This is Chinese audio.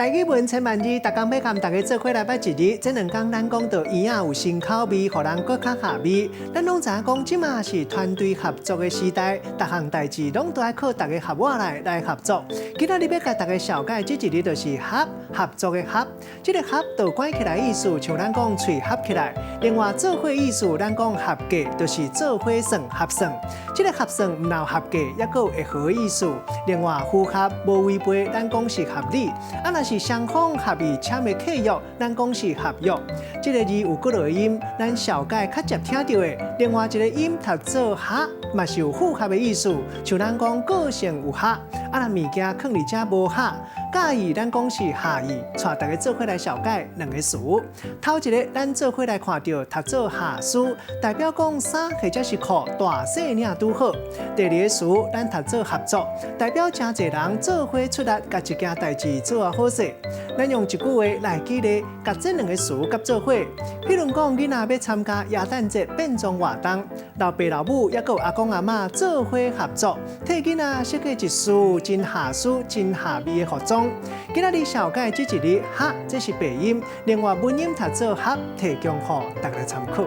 台语文千万字，逐工要含大家做伙来拜一日。这2天咱讲到圆仔有新口味，互人搁较下味。咱拢知影讲，即马是团队合作的时代，逐项代志拢都要靠大家合伙来合作。今仔日要甲大家小解，这一日就是合作的合。这个合就关起来意思，像咱讲喙合起来。另外做伙意思，咱讲合计就是做伙算合算。这个合算唔闹合计，也个有会合意思。另外符合无违背，咱讲是合理。若是双方合意签的契约，咱讲是合约。这个字有几落音，咱小解较接听到的。另外一个音读做合，嘛是有复合的意思，像咱讲个性有合，若物件放伫遮无合，介意咱讲是下意。带大家做伙来小解2个词。头一个，咱做伙来看到读做下词，代表讲衫或者是裤大细领拄好。第2个词，咱读做合作，代表真侪人做伙出力，甲一件代志做啊好势。咱用一句话来举例，甲这2个词甲做伙。譬如讲，囡仔要参加耶诞节变装活动，老爸老母也有阿公阿嬷做伙合作，替囡仔设计一束真下舒、真下味的服装。今仔日小解这一日，哈，这是白音，另外文音读做合，提供予大家参考。